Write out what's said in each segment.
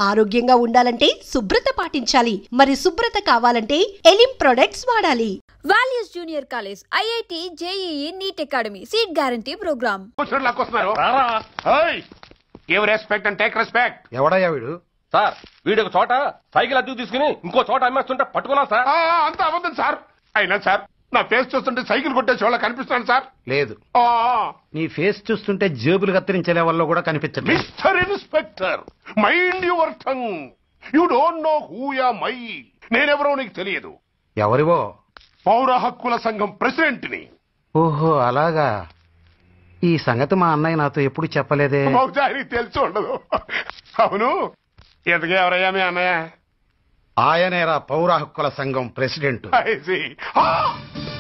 ఆరోగ్యంగా ఉండాలంటే శుభ్రత పాటించాలి. మరి శుభ్రత కావాలంటే ఎలిం ప్రొడక్ట్స్ వాడాలి. Values junior college, IIT, JEE, NEET academy, seat guarantee program. Respect and take respect. ఎవడయ్యా వీడు? సార్ వీడు ఒక చోట సైకిల్ అద్దెకు తీసుకుని ఇంకో చోట అమ్మేస్తుంటే పట్టుకున్నాం సార్. అంత అబద్ధం సార్. అయినా సార్ నా ఫేస్ చూస్తుంటే సైకిల్ కొట్టేసి వాళ్ళ కనిపిస్తాను సార్. లేదు, నీ ఫేస్ చూస్తుంటే జేబులు కత్తిరించే లెవెల్లో కూడా కనిపించదు. Mister inspector, mind your tongue. You don't know who am I. నేనెవరో నీకు తెలియదు. ఎవరివో? పౌర హక్కుల సంఘం ప్రెసిడెంట్ ని. ఓహో అలాగా. ఈ సంగతి మా అన్నయ్య నాతో ఎప్పుడు చెప్పలేదే. బహుశా నీకు తెలిసి ఉండదు. అవును, ఎందుకు ఎవరయ్యా మీ అన్నయ్య? ఆయనేరా పౌర హక్కుల సంఘం ప్రెసిడెంట్.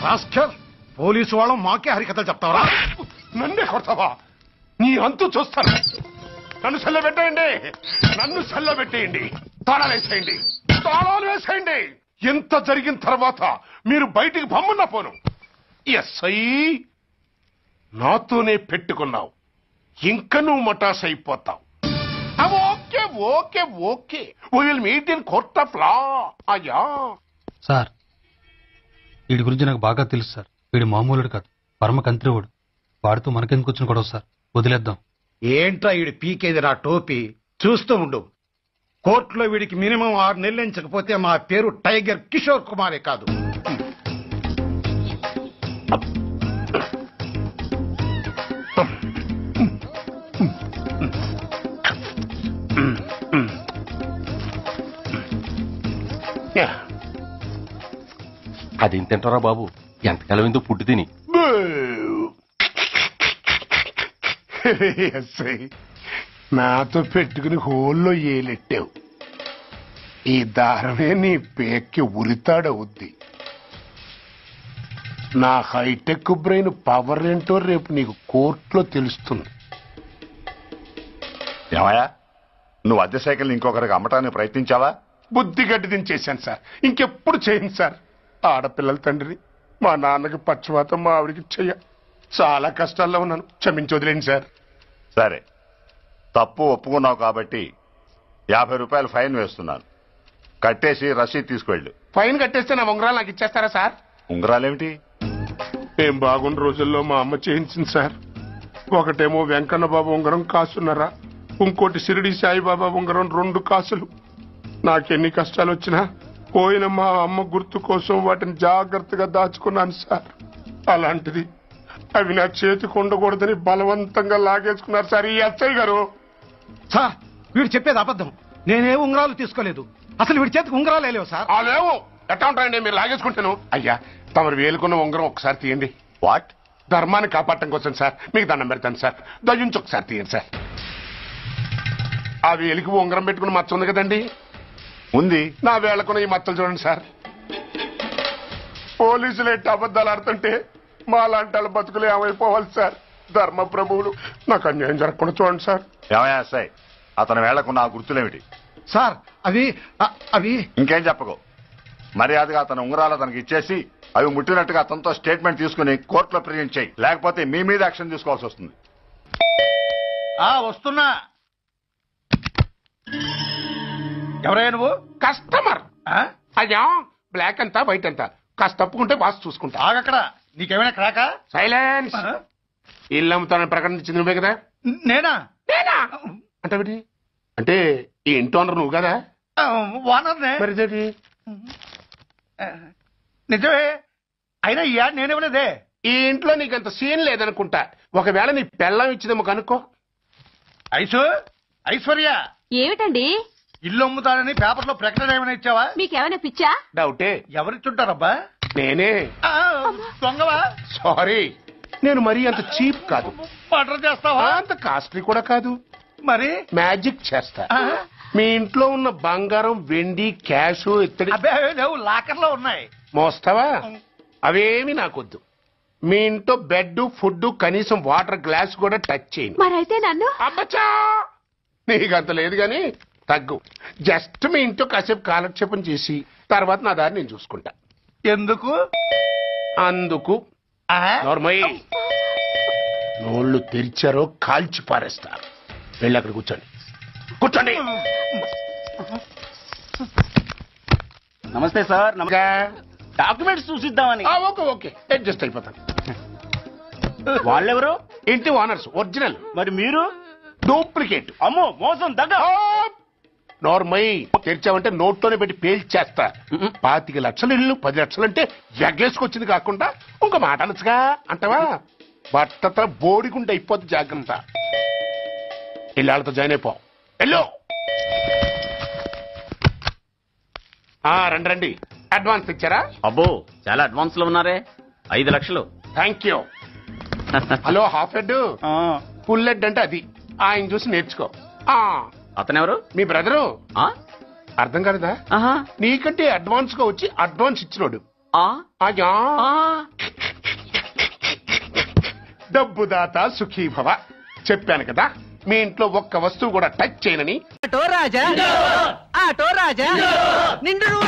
రాస్కల్, పోలీసు వాళ్ళం మాకే హరికథలు చెప్తావరా? నన్నే కొడతావా? నీ అంతు చూస్తాను. నన్ను సెల్లబెట్టేయండి, నన్ను సెల్లబెట్టేయండి. తాళాలు వేసేయండి, తాళాలు వేసేయండి. ఎంత జరిగిన తర్వాత మీరు బయటికి పంపన్న పోను. ఎస్ఐ, నాతోనే పెట్టుకున్నావు, ఇంకా నువ్వు మటాస్ అయిపోతావు. Okay okay okay, will meet in court of law. అయ్యా సార్, వీడి గురించి నాకు బాగా తెలుసు సార్. వీడు మామూలుడు కాదు, పరమ కంత్రివుడు. వాడితో మనకెందుకు వచ్చిన గొడవ సార్, వదిలేద్దాం. ఏంట్రా వీడి పీకేది నా టోపీ? చూస్తూ ఉండు. కోర్టులో వీడికి మినిమం 6 నెలలు ఎంచకపోతే మా పేరు టైగర్ కిషోర్ కుమారే కాదు. అది తింటారా బాబు? ఎంతకాలం ఎందుకు పుట్టి తిని. నాతో పెట్టుకుని హోల్లో ఏలెట్టావు. ఈ దారమే నీ పేక్కి ఉరితాడవుద్ది. నా హైటెక్ బ్రెయిన్ పవర్ ఏంటో రేపు నీకు కోర్టులో తెలుస్తుంది. ఏమయ్యా, నువ్వు అద్దె సైకిల్ ఇంకొకరికి అమ్మటానికి ప్రయత్నించావా? బుద్ధి గడ్డి దించేశాను సార్, ఇంకెప్పుడు చేయను సార్. ఆడపిల్లల తండ్రిని, మా నాన్నకి పక్షవాతం, మా ఆవిడికి చెయ్య. చాలా కష్టాల్లో ఉన్నాను, క్షమించి వదిలేండి సార్. సరే, తప్పు ఒప్పుకున్నావు కాబట్టి 50 రూపాయలు ఫైన్ వేస్తున్నాను. కట్టేసి రసీదు తీసుకువెళ్ళు. ఫైన్ కట్టేస్తే నా ఉంగరాలు నాకు ఇచ్చేస్తారా సార్? ఉంగరాలేమిటి? ఏం బాగున్న రోజుల్లో మా అమ్మ చేయించింది సార్. ఒకటేమో వెంకన్న బాబు ఉంగరం కాసున్నరా, ఇంకోటి షిరిడి సాయిబాబా ఉంగరం 2 కాసులు. నాకెన్ని కష్టాలు వచ్చినా పోయిన మా అమ్మ గుర్తు కోసం వాటిని జాగ్రత్తగా దాచుకున్నాను సార్. అలాంటిది అవి నా చేతికి ఉండకూడదని బలవంతంగా లాగేసుకున్నారు సార్ ఈ ఎస్ఐ గారు. సార్, వీడు చెప్పేది అబద్ధం. నేనే ఉంగరాలు తీసుకోలేదు. అసలు వీడి చేతికి ఉంగరాలు లేవు సార్. లేవు. ఎట్టా ఉంటాయండి మీరు లాగేసుకుంటాను? అయ్యా, తమరు వేలుకున్న ఉంగరం ఒకసారి తీయండి. వాట్? ధర్మాన్ని కాపాడటం కోసం సార్, మీకు దండం పెడతాను సార్. దయ్యుంచి ఒకసారి తీయండి సార్. ఆ వేలికి ఉంగరం పెట్టుకుని మచ్చ ఉంది కదండి? ఉంది. నా వేళ్లకున్న ఈ మచ్చలు చూడండి సార్. పోలీసులు ఎట్టి అబద్ధాలు ఆడుతుంటే మా లాంటి వాళ్ళ బతుకులు ఏమైపోవాలి సార్? ధర్మ ప్రభువులు, నాకు అన్యాయం జరగకుండా చూడండి సార్. ఏమయ్యా సార్, అతని వేళ్లకున్న ఆ గుర్తులేమిటి? సార్, అవి ఇంకేం చెప్పకు. మర్యాదగా అతని ఉంగరాలు అతనికి ఇచ్చేసి అవి ముట్టినట్టుగా అతనితో స్టేట్మెంట్ తీసుకుని కోర్టులో ప్రెజెంట్ చేయి. లేకపోతే మీ మీద యాక్షన్ తీసుకోవాల్సి వస్తుంది. వస్తున్నా. ఎవరయ్యా నువ్వు? కస్టమర్. అయ్యా, బ్లాక్ అంతా వైట్ అంతా కాస్త తప్పుకుంటే వాసు చూసుకుంటా. ఆగక్కడ. నీకేమైనా క్రాకా? సైలెన్స్. ఇల్లు అమ్ముతానని ప్రకటించింది నువ్వే కదా? నేనా? అంటే అంటే ఈ ఇంటి ఓనర్ నువ్వు కదా? ఓనర్నే. మరి నిజమే. అయినా ఈ యాడ్ నేనేమలేదే. ఈ ఇంట్లో నీకంత సీన్ లేదనుకుంటా. ఒకవేళ నీ పెళ్ళం ఇచ్చిందేమో కనుక్కో. ఐశ్వర్య, ఏమిటండి? ఇల్లు అమ్ముతానని పేపర్ లో ప్రకటన ఏమైనా ఇచ్చావా? మీకేమైనా పిచ్చా? డౌటే. ఎవరిచ్చుంటారబ్బా? నేనే. దొంగవా? సారీ, నేను మరీ అంత చీప్ కాదు. మర్డర్ చేస్తావా? అంత కాస్ట్లీ కూడా కాదు. మరి మ్యాజిక్ చేస్తా. మీ ఇంట్లో ఉన్న బంగారం, వెండి, క్యాష్, ఇత్తడి లాకర్ లో ఉన్నాయి. మోస్తావా? అవేమి నాకొద్దు. మీ ఇంట్లో బెడ్, ఫుడ్, కనీసం వాటర్ గ్లాస్ కూడా టచ్ చేయను. మరైతే నన్ను? అబ్బచ్చా, నీకంత లేదు గాని తగ్గు. జస్ట్ మీ ఇంట్లో కాసేపు కాలక్షేపం చేసి తర్వాత నా దారి నేను చూసుకుంటా. ఎందుకు? అందుకు. నోర్మయ్య, నోళ్ళు తెరిచారో కాల్చి పారేస్తా. వెళ్ళి అక్కడ కూర్చోండి. కూర్చోండి. నమస్తే సార్. డాక్యుమెంట్స్ చూసిద్దామని. ఓకే ఓకే అడ్జస్ట్ అయిపోతాను. వాళ్ళెవరు? ఇంటి ఓనర్స్ ఒరిజినల్. మరి మీరు? డూప్లికేట్. అమ్మో మోసం దగ్గర. నోర్మై తెరిచావంటే నోట్లోనే పెట్టి పేల్చేస్తా. 25 లక్షలు ఇల్లు 10 లక్షలు అంటే ఎగ్గేసుకొచ్చింది కాకుండా ఇంకో మాట అనొచ్చుగా అంటావా? బట్టతో బోడిగుండి అయిపోద్ది. జాగ్రత్త. ఇళ్ళతో జాయిన్ అయిపో. వెళ్ళు. రండి రండి. అడ్వాన్స్ ఇచ్చారా? అబ్బో చాలా అడ్వాన్స్ లో ఉన్నారే. 5 లక్షలు. Thank you. Hello half head full head అంటే అది. ఆయన చూసి నేర్చుకో. అతనెవరు? మీ బ్రదరు. అర్థం కాలేదా? నీకంటే అడ్వాన్స్ గా వచ్చి అడ్వాన్స్ ఇచ్చినోడు. డబ్బు దాత సుఖీభవ. చెప్పాను కదా మీ ఇంట్లో ఒక్క వస్తువు కూడా టచ్ చేయనని. ఆటో రాజా నిండు